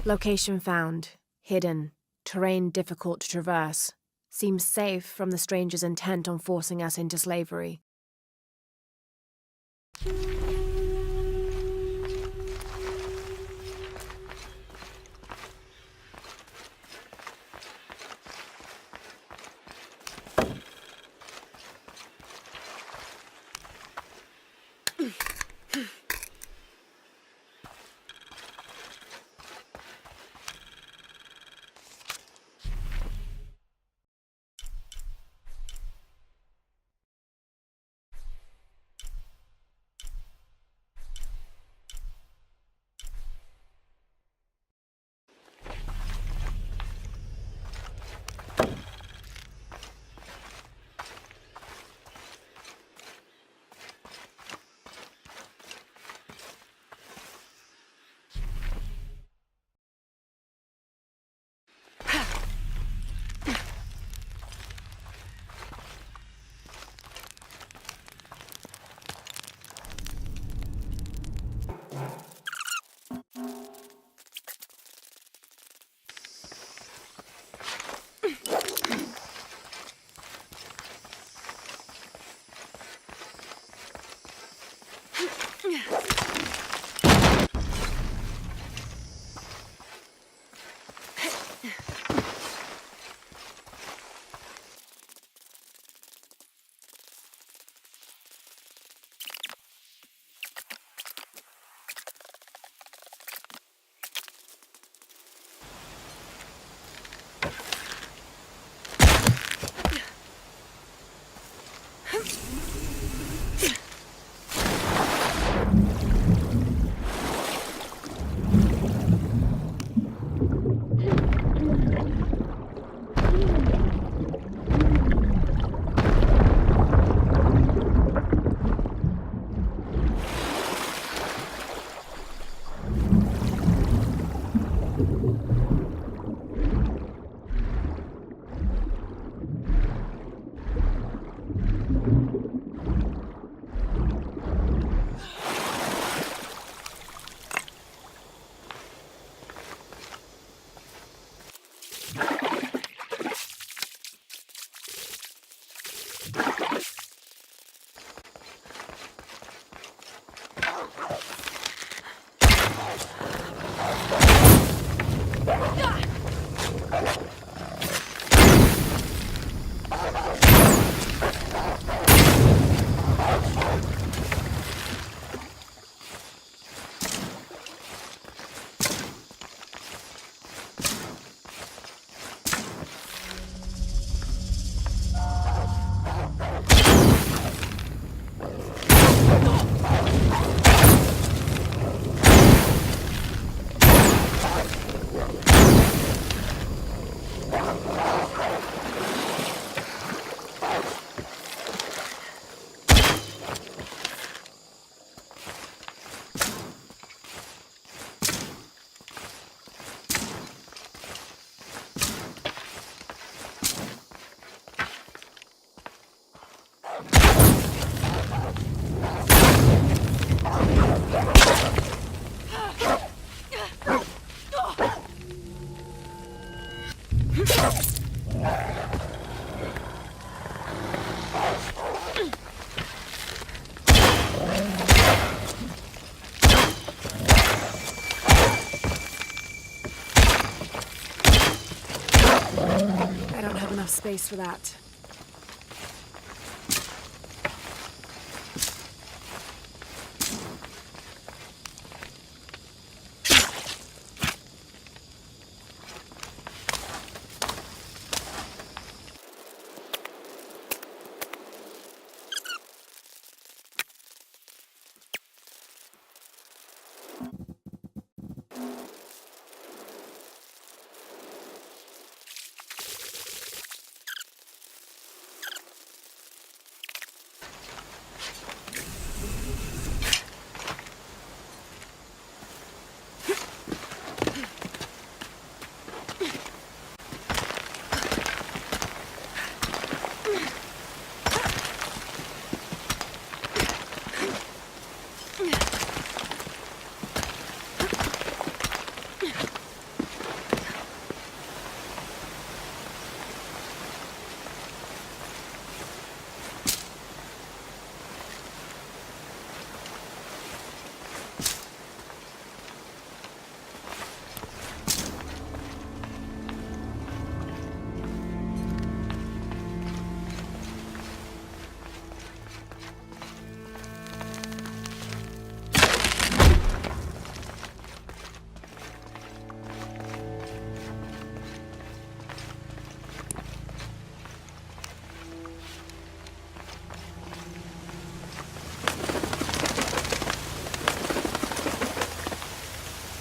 Location found. Hidden. Terrain difficult to traverse. Seems safe from the stranger's intent on forcing us into slavery. I don't have enough space for that.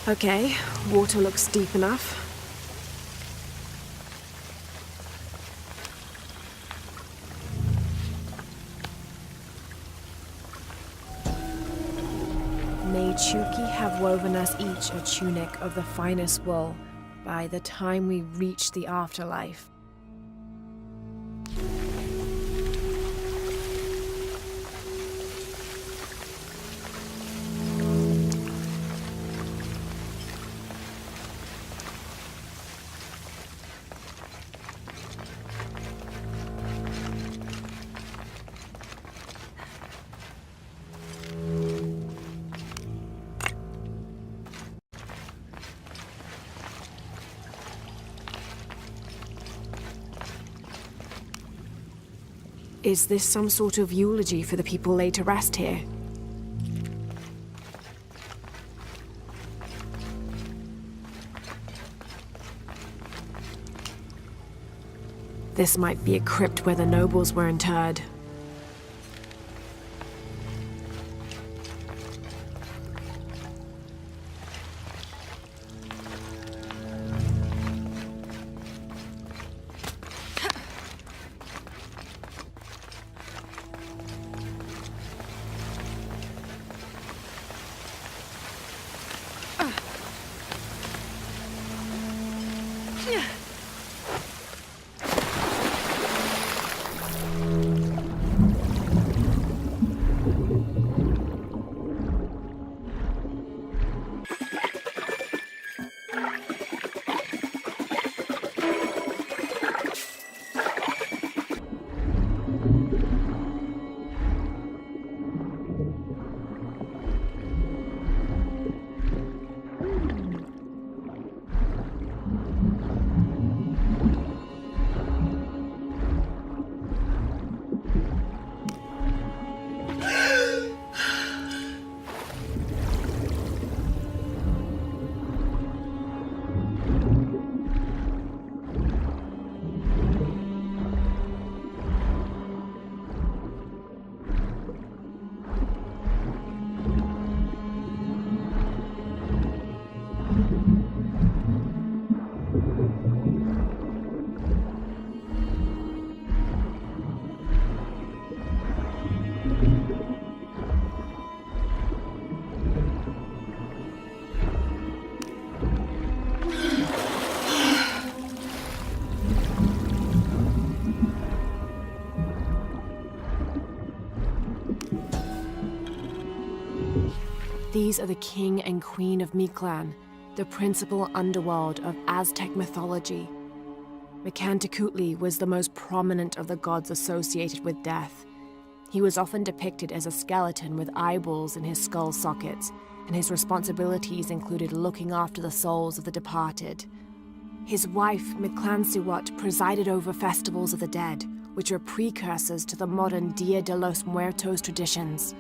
Okay, water looks deep enough. May Chuki have woven us each a tunic of the finest wool by the time we reach the afterlife. Is this some sort of eulogy for the people laid to rest here? This might be a crypt where the nobles were interred. These are the king and queen of Mictlan, the principal underworld of Aztec mythology. Mictlantecuhtli was the most prominent of the gods associated with death. He was often depicted as a skeleton with eyeballs in his skull sockets, and his responsibilities included looking after the souls of the departed. His wife, Mictlantecuhtli, presided over festivals of the dead, which were precursors to the modern Dia de los Muertos traditions.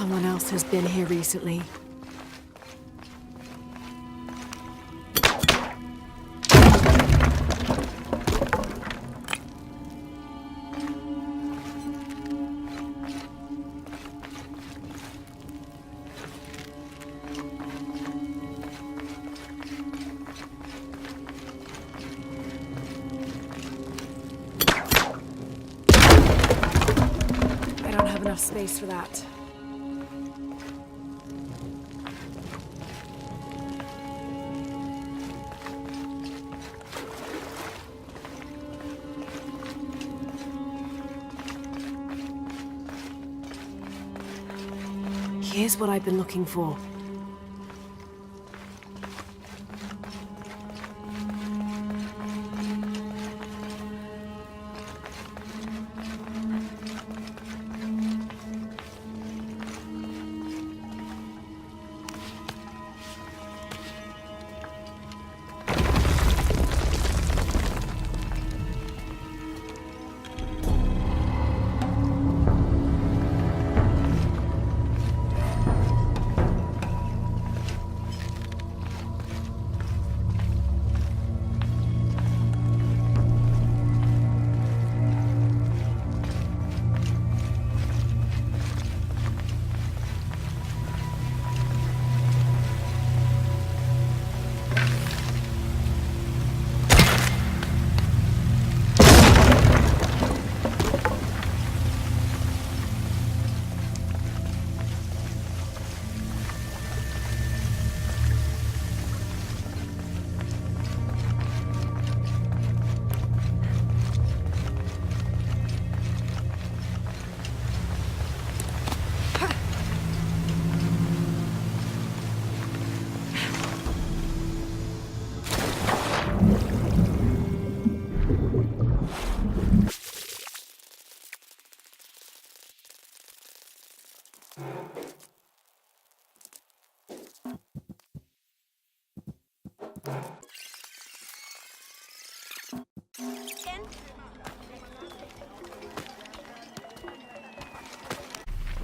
Someone else has been here recently. I don't have enough space for that. Here's what I've been looking for.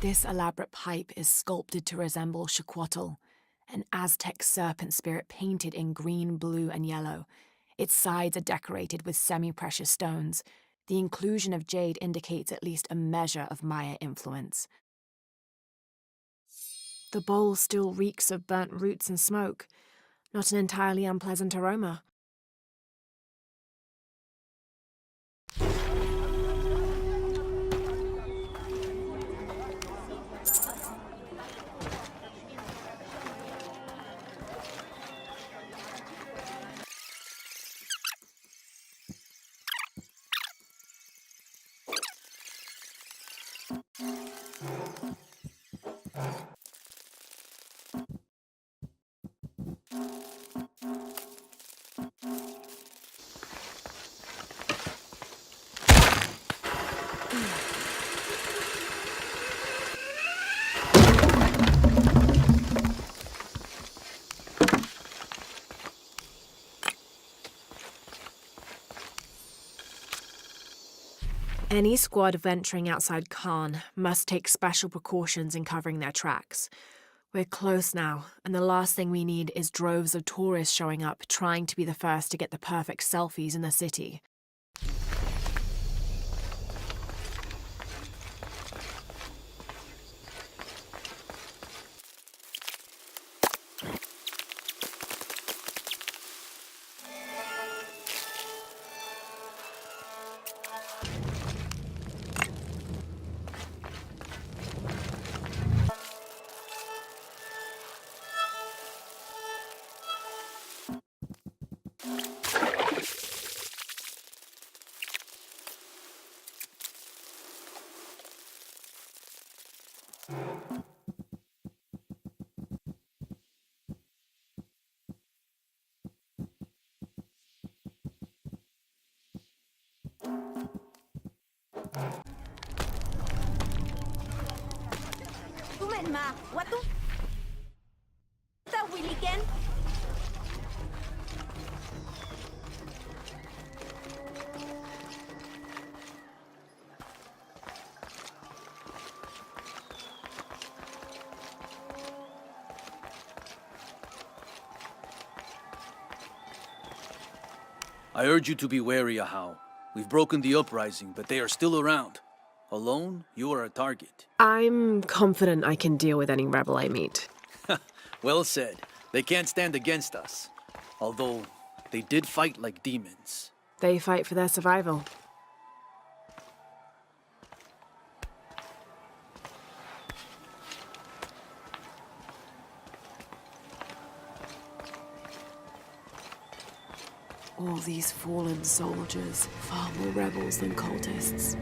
This elaborate pipe is sculpted to resemble Shaquatl, an Aztec serpent spirit painted in green, blue, and yellow. Its sides are decorated with semi-precious stones. The inclusion of jade indicates at least a measure of Maya influence. The bowl still reeks of burnt roots and smoke. Not an entirely unpleasant aroma. Any squad venturing outside Khan must take special precautions in covering their tracks. We're close now, and the last thing we need is droves of tourists showing up trying to be the first to get the perfect selfies in the city. Ma, what the Williken? I urge you to be wary, Ahau. We've broken the uprising, but they are still around. Alone, you are a target. I'm confident I can deal with any rebel I meet. Well said. They can't stand against us. Although, they did fight like demons. They fight for their survival. All these fallen soldiers, far more rebels than cultists.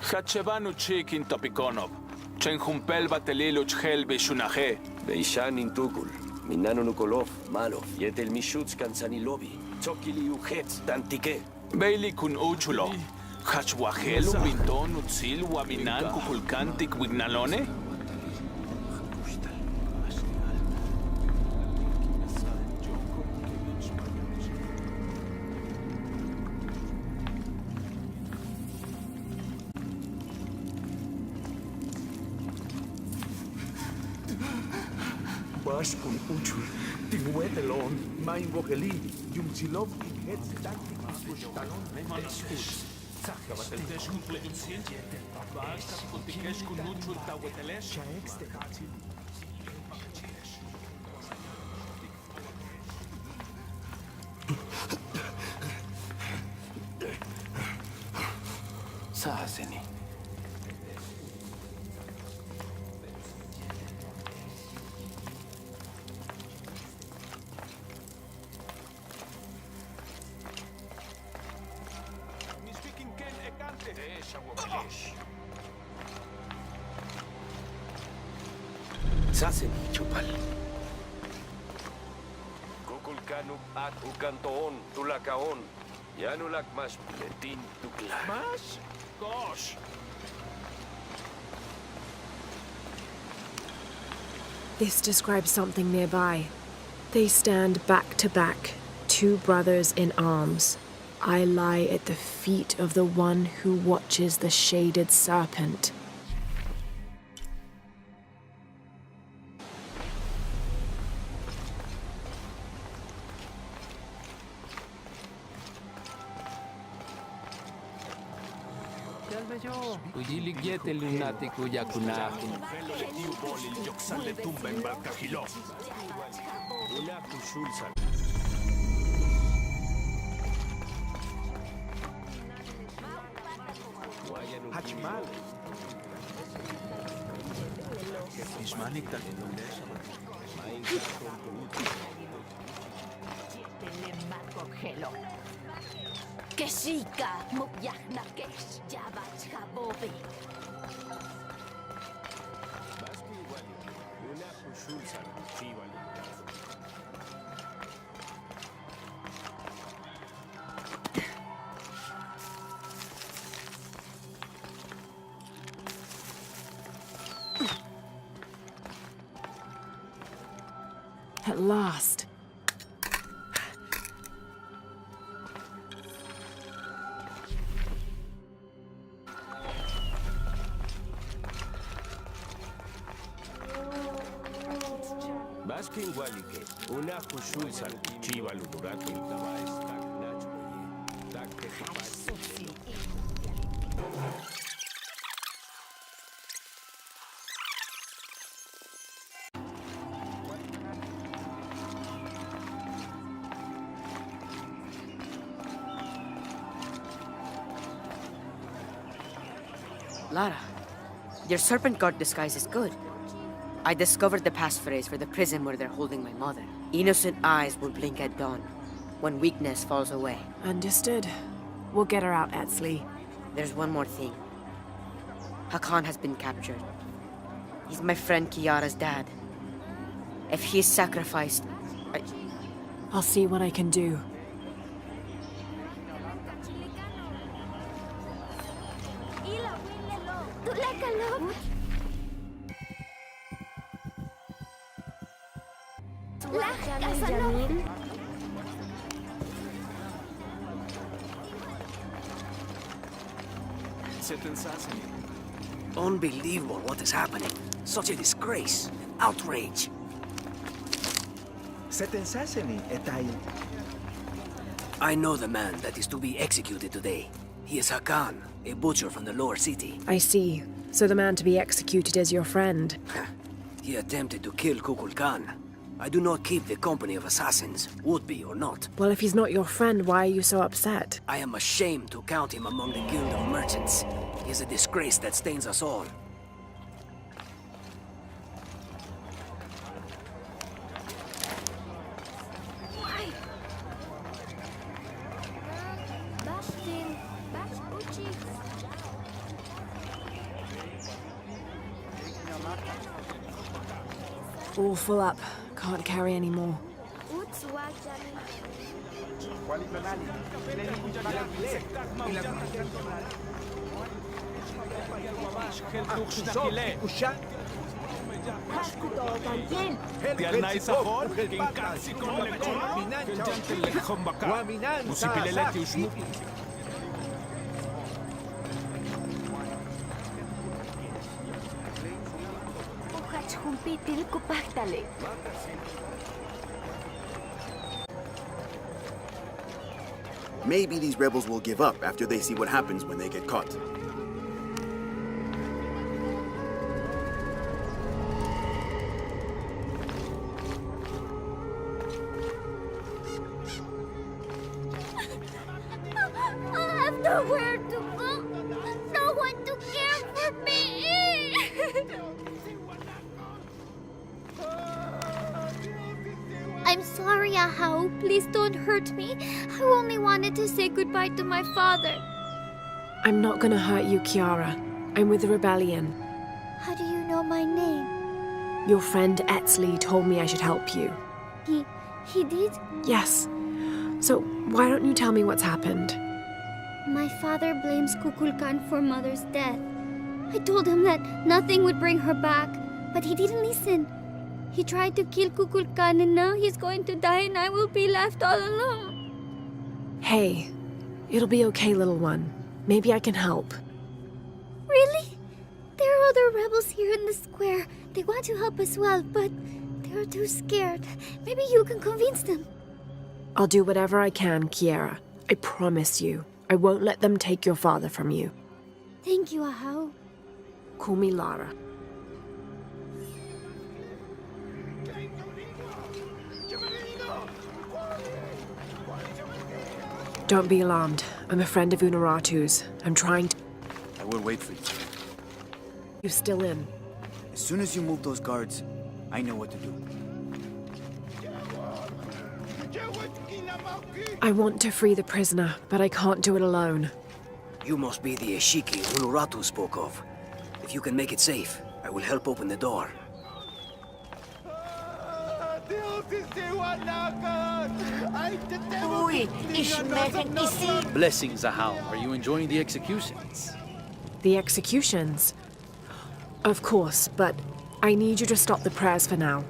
Hachevanu chikin topikonov. Chenjumpel bateliluch helbe shunaje. Beishan intukul. Minano nukolov, malov. Yetel mishuts kansanilobi. Tsokili ujetz tantike. Beili kun uchulo. Hachwahelu winton utzil waminan kukulkantik wignalone. Bashkun uchul, tinuetelon, main vogelin, yumzilov, hetz taktik, talon, manishus. Saseni. Saseni, chupal. Kukulkanuk at ukantoon, tulakaon. Yanulak mas letin tukla. Mas? Gosh. This describes something nearby. They stand back to back, two brothers in arms. I lie at the feet of the one who watches the shaded serpent. Ujiligiete lunati kuya kunakin. Hachimal. Keshika mubyakna kesh jabat kabobi. At last. Baskin walike, una kushulsan, chiva lugurato y tabais tak nacho ye, tak te Lara, your serpent guard disguise is good. I discovered the passphrase for the prison where they're holding my mother. Innocent eyes will blink at dawn, when weakness falls away. Understood. We'll get her out, Etzli. There's one more thing. Hakan has been captured. He's my friend Kiara's dad. If he is sacrificed, I'll see what I can do. Seten Saseni. unbelievable what is happening. Such a disgrace, an outrage. Setensaseni etai. I know the man that is to be executed today. He is Hakan, a butcher from the lower city. I see. So the man to be executed is your friend. He attempted to kill Kukulkan. I do not keep the company of assassins, would be or not. Well, if he's not your friend, why are you so upset? I am ashamed to count him among the Guild of Merchants. He is a disgrace that stains us all. All full up. Can't carry any more. Maybe these rebels will give up after they see what happens when they get caught. I have nowhere to go. No one to care for me. I'm sorry, Ahau. Please don't hurt me. I only wanted to say goodbye to my father. I'm not gonna hurt you, Kiara. I'm with the rebellion. How do you know my name? Your friend Etzli told me I should help you. He did? Yes. So why don't you tell me what's happened? My father blames Kukulkan for Mother's death. I told him that nothing would bring her back, but he didn't listen. He tried to kill Kukulkan and now he's going to die and I will be left all alone. Hey, it'll be okay, little one. Maybe I can help. Really? There are other rebels here in the square. They want to help as well, but they're too scared. Maybe you can convince them. I'll do whatever I can, Kiara. I promise you. I won't let them take your father from you. Thank you, Ahau. Call me Lara. Don't be alarmed. I'm a friend of Unaratu's. I'm trying to... I will wait for you. You're still in. As soon as you move those guards, I know what to do. I want to free the prisoner, but I can't do it alone. You must be the Eshiki Unuratu spoke of. If you can make it safe, I will help open the door. Blessings, Ahau. Are you enjoying the executions? The executions? Of course, but I need you to stop the prayers for now.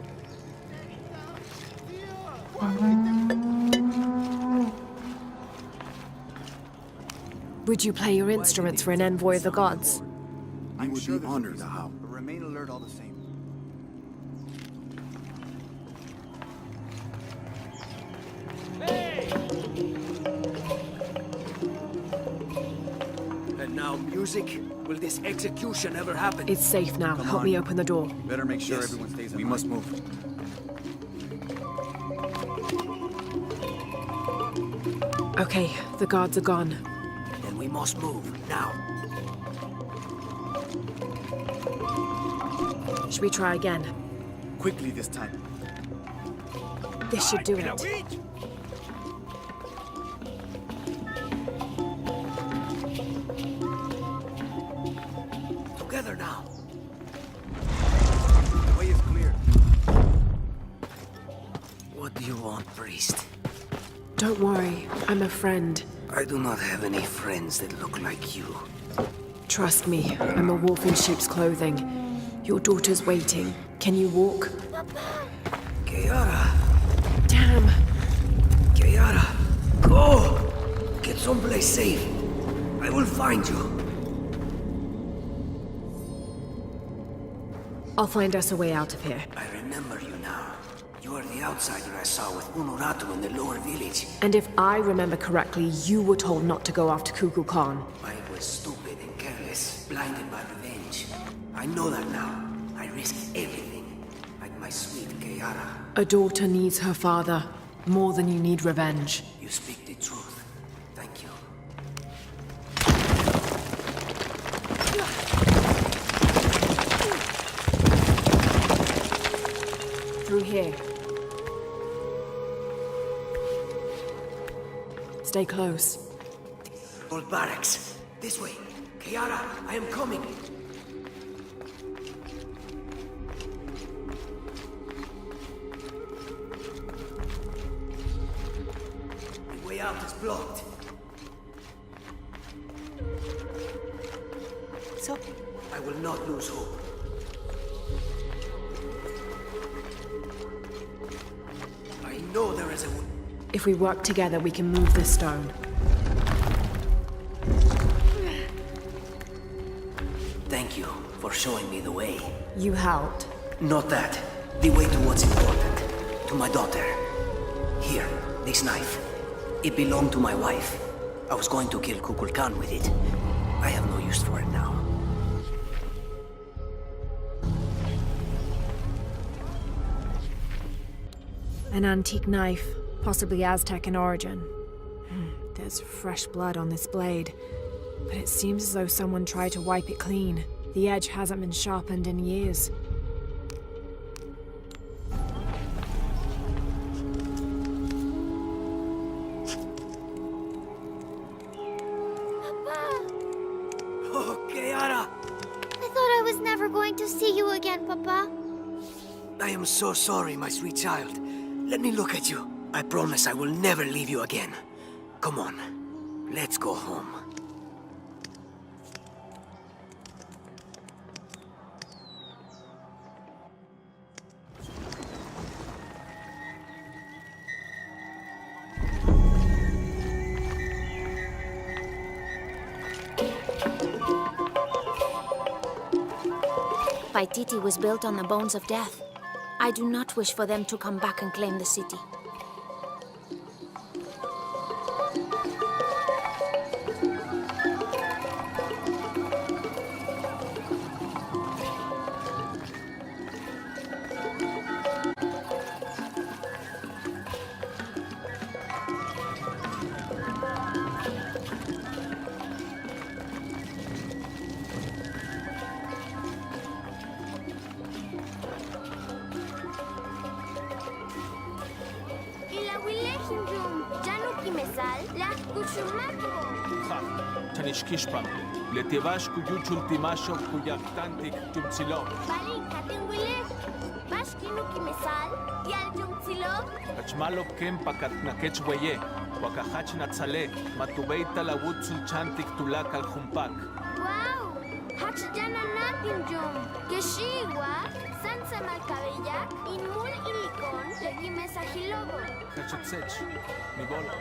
Would you play your instruments for an envoy of the gods? I would be honored, Ahau. But remain alert all the same. And now music? Will this execution ever happen? It's safe now. Help me open the door. Better make sure everyone stays in line. We must move. Okay, the guards are gone. Then we must move, now. Should we try again? Quickly this time. This should do it. Together now. The way is clear. What do you want, priest? Don't worry, I'm a friend. I do not have any friends that look like you. Trust me, I'm a wolf in sheep's clothing. Your daughter's waiting. Can you walk? Kiara! Damn! Kiara! Go! Get someplace safe. I will find you. I'll find us a way out of here. I remember you now. You are the outsider I saw with Unuratu in the lower village. And if I remember correctly, you were told not to go after Kukulkan. Khan. I was stupid and careless, blinded by revenge. I know that now. I risked everything, like my sweet Kayara. A daughter needs her father more than you need revenge. You speak the truth. Thank you. Through here. Stay close. Old barracks. This way. Kayara, I am coming. The way out is blocked. So, I will not lose hope. I know there is a... if we work together, we can move this stone. Thank you for showing me the way. You helped. Not that. The way to what's important. To my daughter. Here, this knife. It belonged to my wife. I was going to kill Kukulkan Khan with it. I have no use for it now. An antique knife, possibly Aztec in origin. There's fresh blood on this blade, but it seems as though someone tried to wipe it clean. The edge hasn't been sharpened in years. Oh, Kayara! I thought I was never going to see you again, Papa. I am so sorry, my sweet child. Let me look at you. I promise I will never leave you again. Come on, let's go home. Paititi was built on the bones of death. I do not wish for them to come back and claim the city. Tanishkishpam. Letivash kuyuch ultimasho kuyaktantik tumtsilo. Balin, katingwile. Bashkinu kimesal, yal jumtsilo. Achmalop kem pakatnakech weye. Wakahach natzale. Matubeita la wutsul chantik tulak al jumpak. Wow! Hachjana natin jum. Keshiwa, sansa malkabella, inmul ilikon, legimesa hilobo. Kachutsech. Mi bola.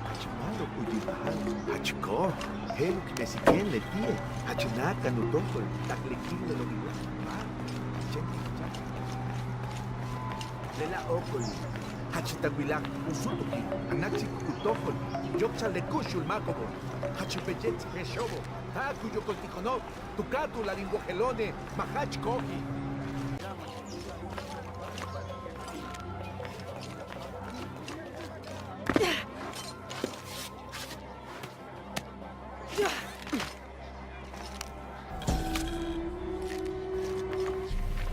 Hachimalo Ujibahan, Hachko, Helu Kimesiken Letie, Hachinaka Nutokol, Taklikil Lobila, Lela Okol, Hachitaguilak, Usuluki, Anachi Kutokol, Yopsa Lekushul Makobo, Hachipechet Peshobo, Takuyo Koltikonov, Tukatu la Linguagelone, Mahach Kogi.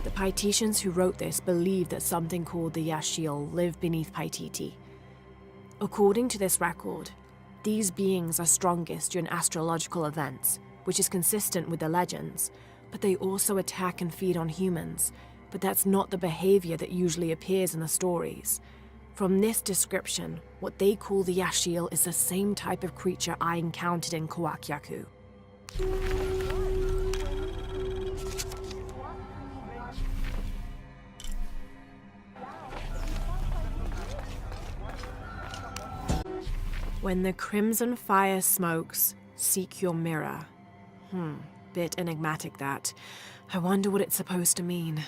The Paititians who wrote this believed that something called the Yashil lived beneath Paititi. According to this record, these beings are strongest during astrological events, which is consistent with the legends, but they also attack and feed on humans, but that's not the behavior that usually appears in the stories. From this description, what they call the Yashil is the same type of creature I encountered in Kawakyaku. When the crimson fire smokes, seek your mirror. Bit enigmatic, that. I wonder what it's supposed to mean.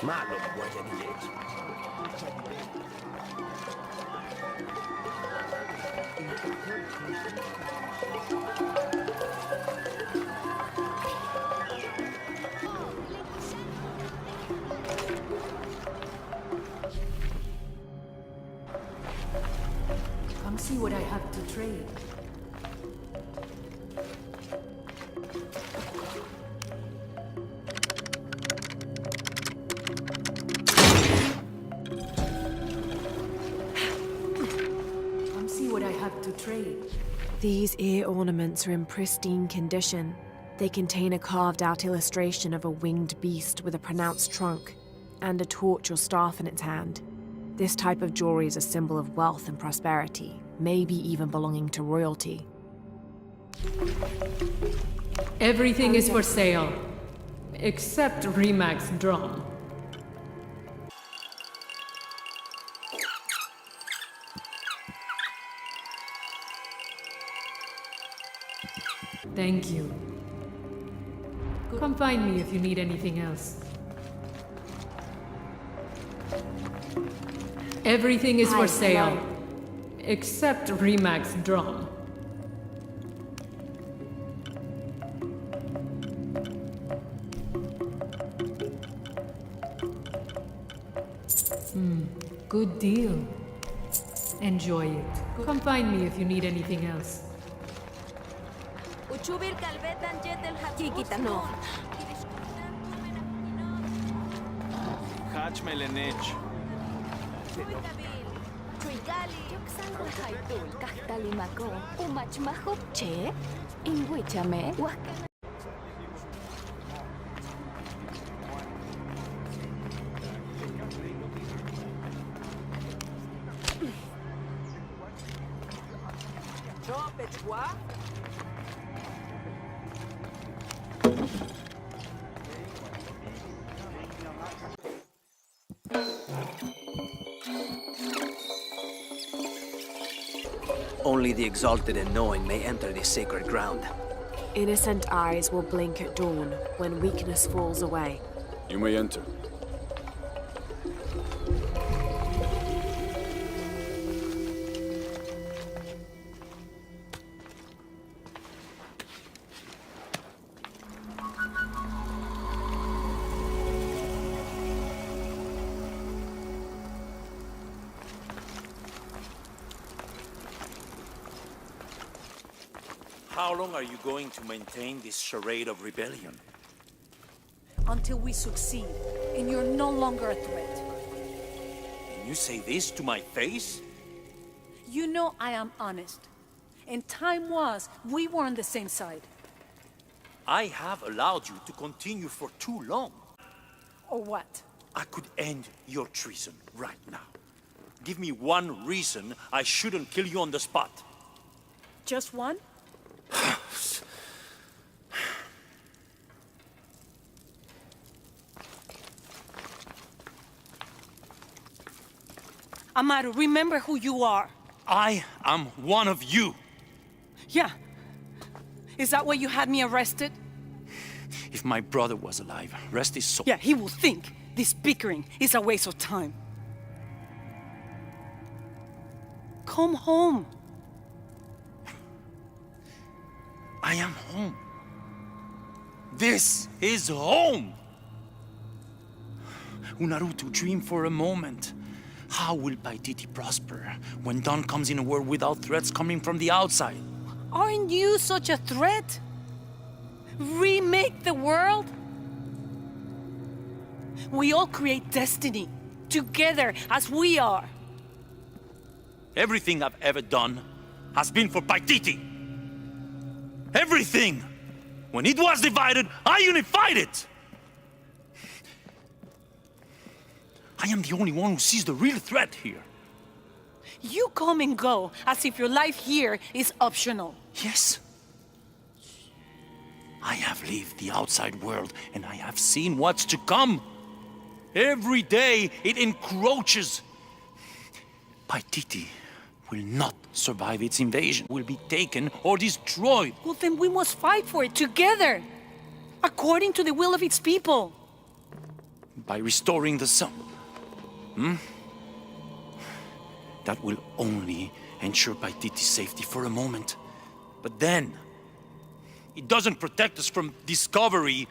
Malo guayanilex. Come see what I have to trade. Come see what I have to trade. These ear ornaments are in pristine condition. They contain a carved-out illustration of a winged beast with a pronounced trunk, and a torch or staff in its hand. This type of jewelry is a symbol of wealth and prosperity, maybe even belonging to royalty. Everything is for sale, except Remac's drum. Thank you. Come find me if you need anything else. Everything is for sale, except Remac's drum. Good deal. Enjoy it. Come find me if you need anything else. Hach melenech. Only the exalted and knowing may enter this sacred ground. Innocent eyes will blink at dawn when weakness falls away. You may enter. How long are you going to maintain this charade of rebellion? Until we succeed, and you're no longer a threat. And you say this to my face? You know I am honest. And time was, we were on the same side. I have allowed you to continue for too long. Or what? I could end your treason right now. Give me one reason I shouldn't kill you on the spot. Just one? Amaru, remember who you are. I am one of you. Yeah. Is that why you had me arrested? If my brother was alive, rest his soul. Yeah, he will think this bickering is a waste of time. Come home. I am home. This is home. Unarutu, dream for a moment. How will Paititi prosper when Dawn comes in a world without threats coming from the outside? Aren't you such a threat? Remake the world? We all create destiny, together as we are. Everything I've ever done has been for Paititi. Everything! When it was divided, I unified it! I am the only one who sees the real threat here. You come and go as if your life here is optional. Yes. I have lived the outside world, and I have seen what's to come. Every day, it encroaches. Paititi will not survive its invasion, will be taken or destroyed. Well, then we must fight for it together, according to the will of its people. By restoring the sun. That will only ensure Paititi's safety for a moment. But then, it doesn't protect us from discovery,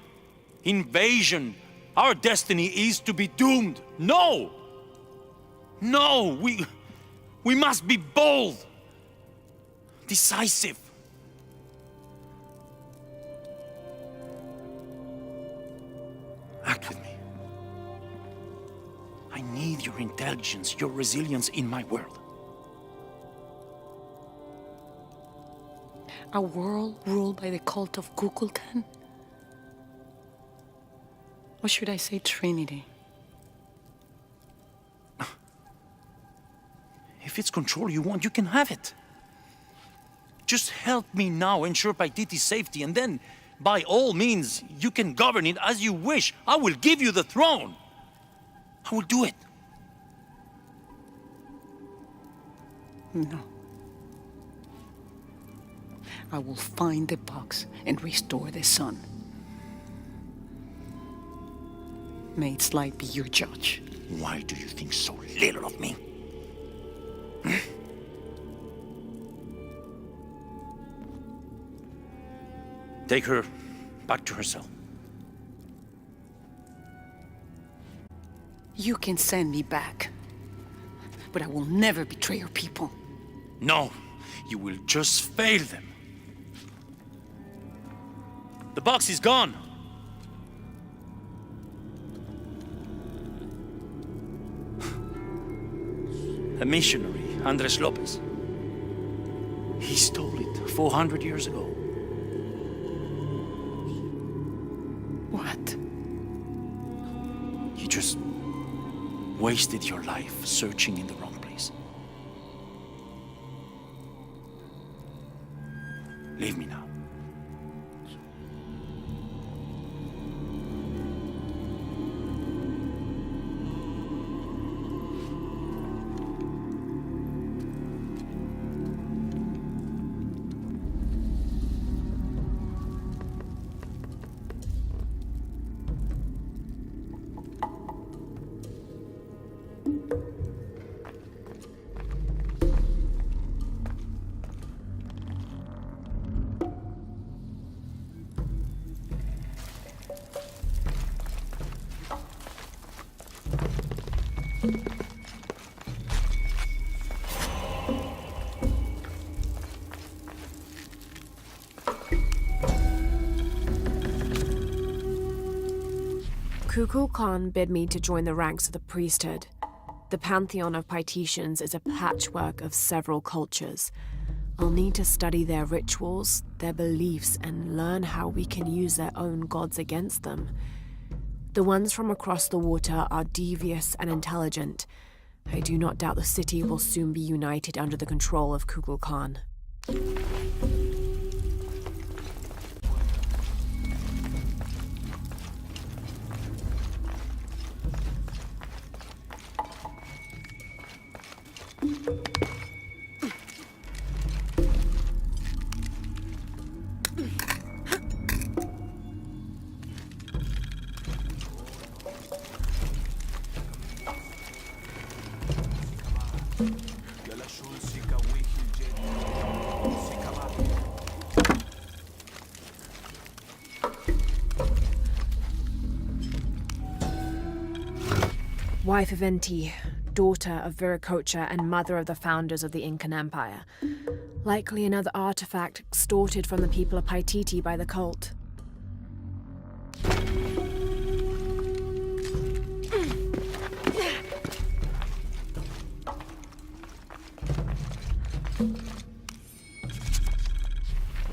invasion. Our destiny is to be doomed. No! No, we must be bold, decisive. Act with me. I need your intelligence, your resilience in my world. A world ruled by the cult of Kukulkan? Or should I say Trinity? If it's control you want, you can have it. Just help me now ensure Paititi's safety, and then, by all means, you can govern it as you wish. I will give you the throne. I will do it. No. I will find the box and restore the sun. May its light be your judge. Why do you think so little of me? Take her back to her cell. You can send me back, but I will never betray your people. No, you will just fail them. The box is gone. A missionary, Andres Lopez. He stole it 400 years ago. What? You just wasted your life searching in the wrong place. Leave me now. Kukulkan bid me to join the ranks of the priesthood. The pantheon of Paititians is a patchwork of several cultures. I'll need to study their rituals, their beliefs, and learn how we can use their own gods against them. The ones from across the water are devious and intelligent. I do not doubt the city will soon be united under the control of Kukulkan. Wife of Enti, daughter of Viracocha and mother of the founders of the Incan Empire. Likely another artifact extorted from the people of Paititi by the cult.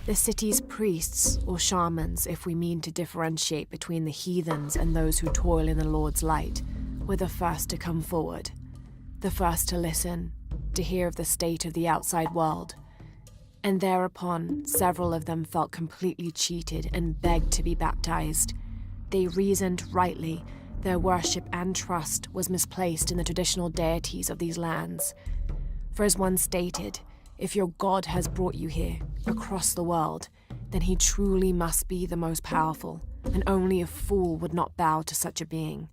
The city's priests, or shamans, if we mean to differentiate between the heathens and those who toil in the Lord's light, were the first to come forward, the first to listen, to hear of the state of the outside world. And thereupon, several of them felt completely cheated and begged to be baptized. They reasoned rightly their worship and trust was misplaced in the traditional deities of these lands. For as one stated, if your God has brought you here, across the world, then he truly must be the most powerful, and only a fool would not bow to such a being.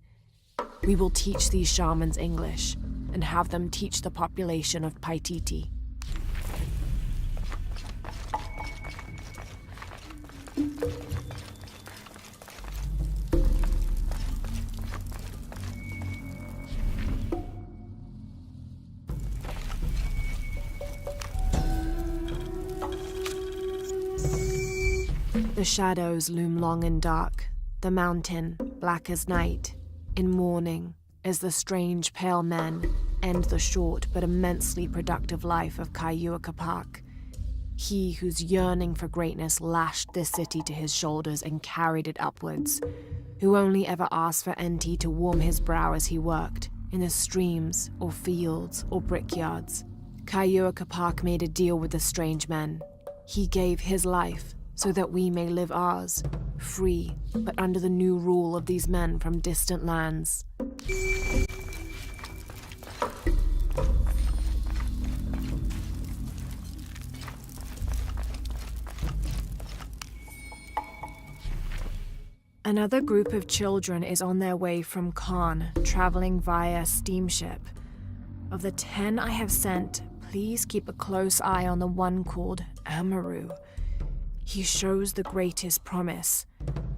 We will teach these shamans English, and have them teach the population of Paititi. The shadows loom long and dark, the mountain black as night. In mourning, as the strange pale men end the short but immensely productive life of Kayua Kapak. He whose yearning for greatness lashed this city to his shoulders and carried it upwards, who only ever asked for Enti to warm his brow as he worked, in the streams or fields or brickyards. Kayua Kapak made a deal with the strange men. He gave his life so that we may live ours, free, but under the new rule of these men from distant lands. Another group of children is on their way from Khan, traveling via steamship. Of the 10 I have sent, please keep a close eye on the one called Amaru. He shows the greatest promise.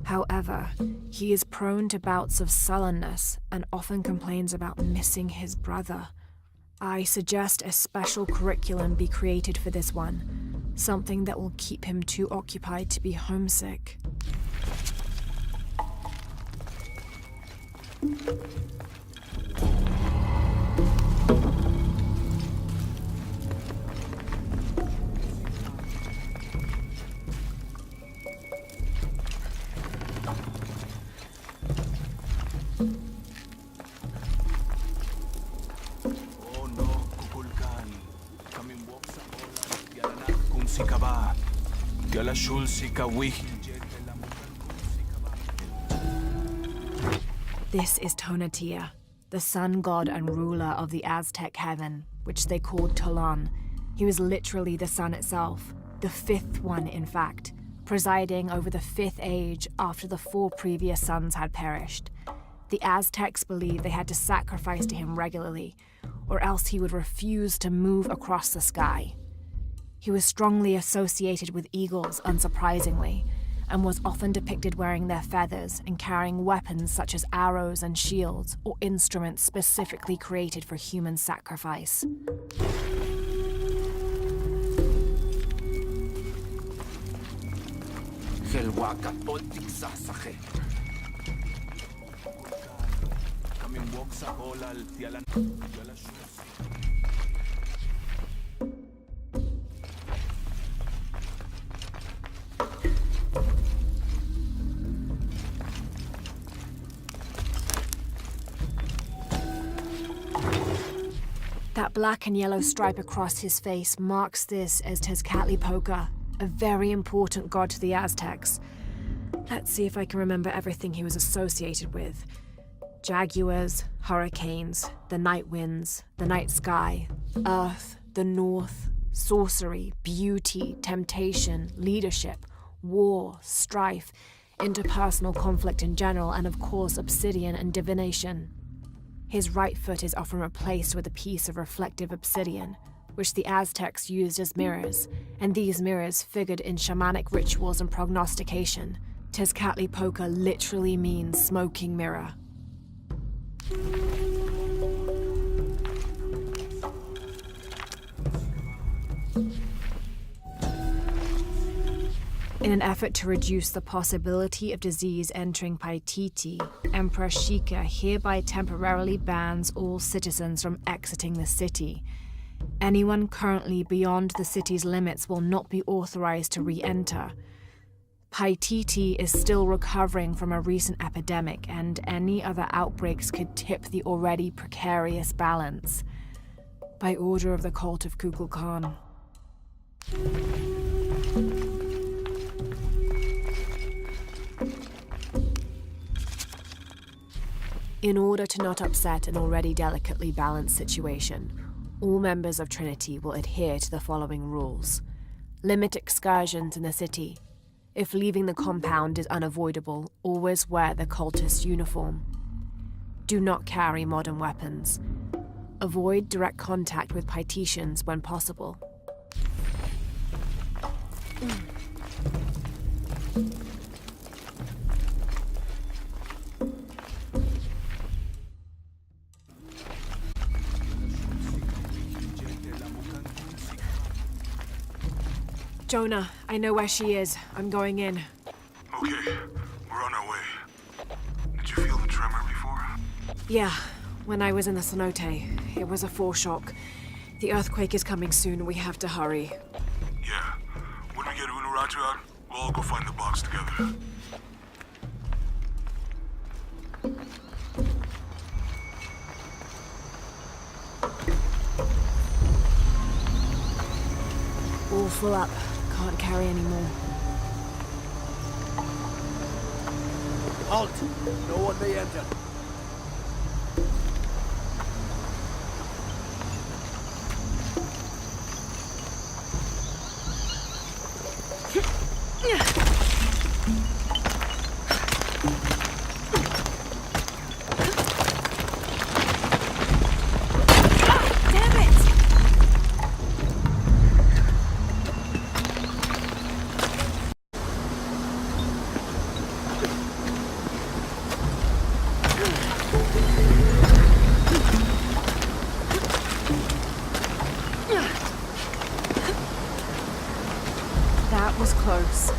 However, he is prone to bouts of sullenness and often complains about missing his brother. I suggest a special curriculum be created for this one, something that will keep him too occupied to be homesick. This is Tonatiuh, the sun god and ruler of the Aztec heaven, which they called Tolan. He was literally the sun itself, the 5th one in fact, presiding over the 5th age after the 4 previous suns had perished. The Aztecs believed they had to sacrifice to him regularly, or else he would refuse to move across the sky. He was strongly associated with eagles, unsurprisingly, and was often depicted wearing their feathers and carrying weapons such as arrows and shields, or instruments specifically created for human sacrifice. That black and yellow stripe across his face marks this as Tezcatlipoca, a very important god to the Aztecs. Let's see if I can remember everything he was associated with. Jaguars, hurricanes, the night winds, the night sky, earth, the north, sorcery, beauty, temptation, leadership, war, strife, interpersonal conflict in general, and of course obsidian and divination. His right foot is often replaced with a piece of reflective obsidian, which the Aztecs used as mirrors, and these mirrors figured in shamanic rituals and prognostication. Tezcatlipoca literally means smoking mirror. In an effort to reduce the possibility of disease entering Paititi, Emperor Shika hereby temporarily bans all citizens from exiting the city. Anyone currently beyond the city's limits will not be authorized to re-enter. Paititi is still recovering from a recent epidemic, and any other outbreaks could tip the already precarious balance. By order of the cult of Kukulkan. In order to not upset an already delicately balanced situation, all members of Trinity will adhere to the following rules. Limit excursions in the city. If leaving the compound is unavoidable, always wear the cultist uniform. Do not carry modern weapons. Avoid direct contact with Paititians when possible. Jonah, I know where she is. I'm going in. Okay, we're on our way. Did you feel the tremor before? Yeah, when I was in the cenote. It was a foreshock. The earthquake is coming soon. We have to hurry. Yeah. When we get Unuratu out, we'll all go find the box together. All full up. Can't carry any more. Halt! No one may enter. That was close.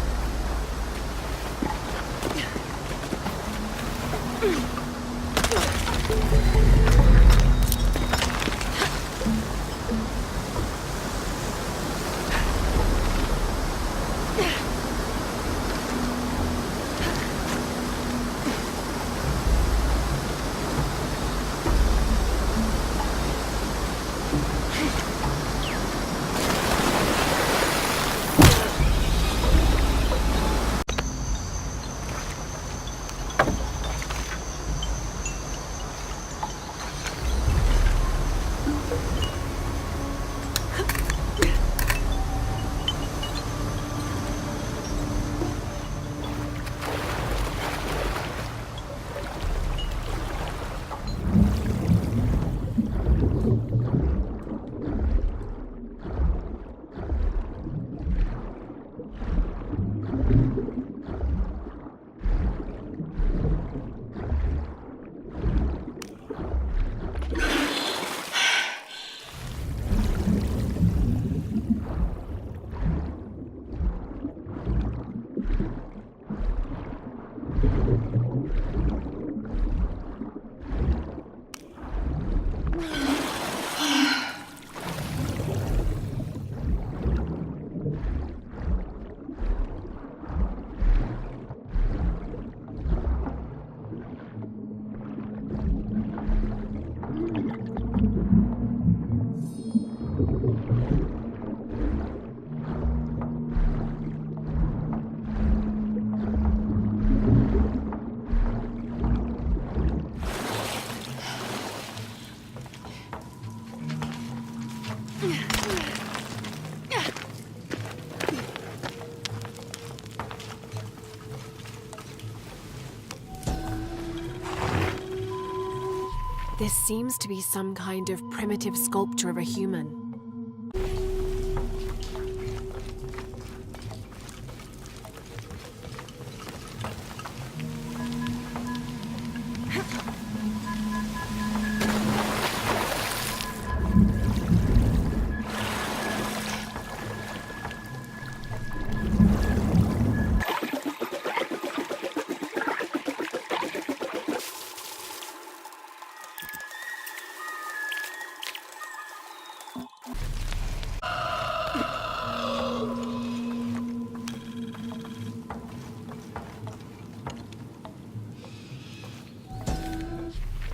This seems to be some kind of primitive sculpture of a human.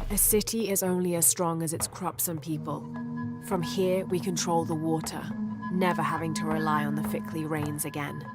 A city is only as strong as its crops and people. From here, we control the water, never having to rely on the Fickley rains again.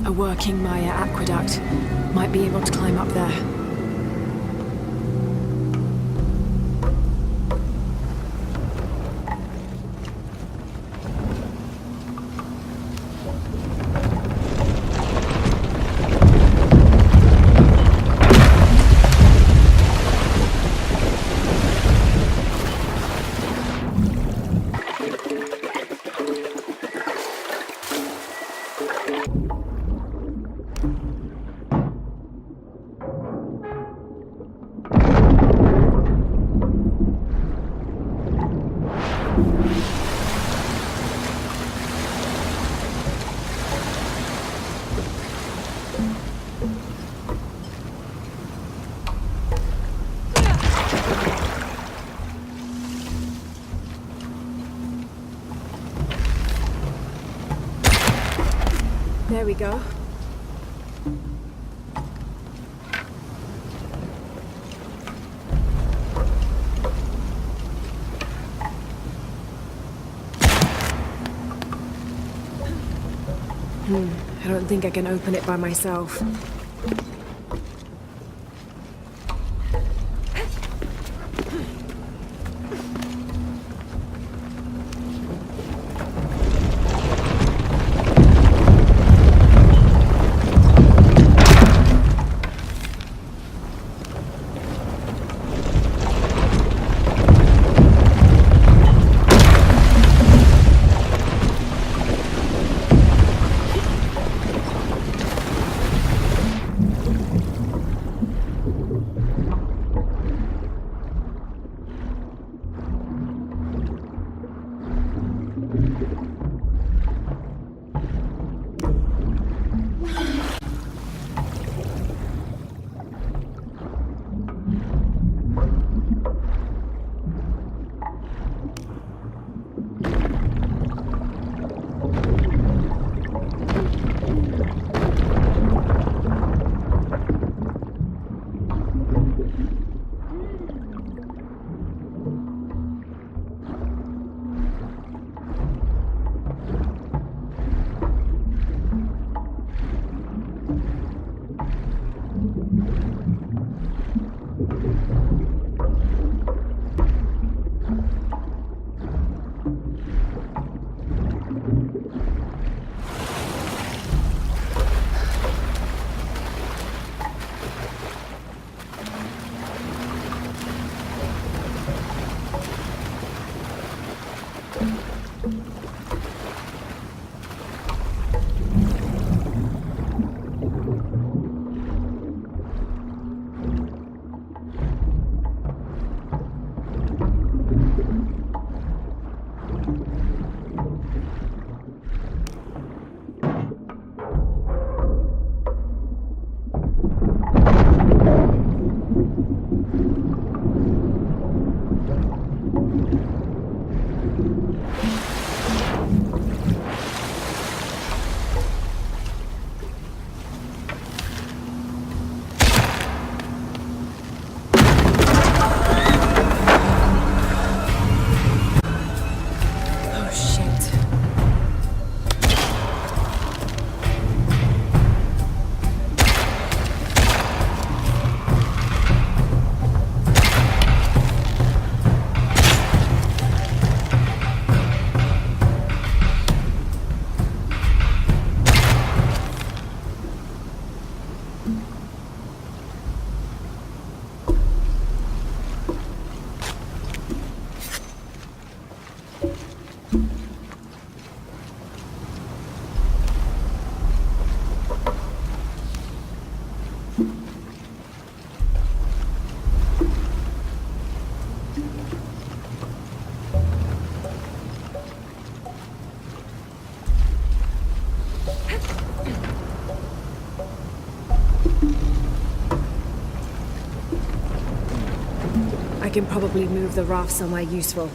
A working Maya aqueduct. Might be able to climb up there. There we go. I don't think I can open it by myself. can probably move the raft somewhere useful.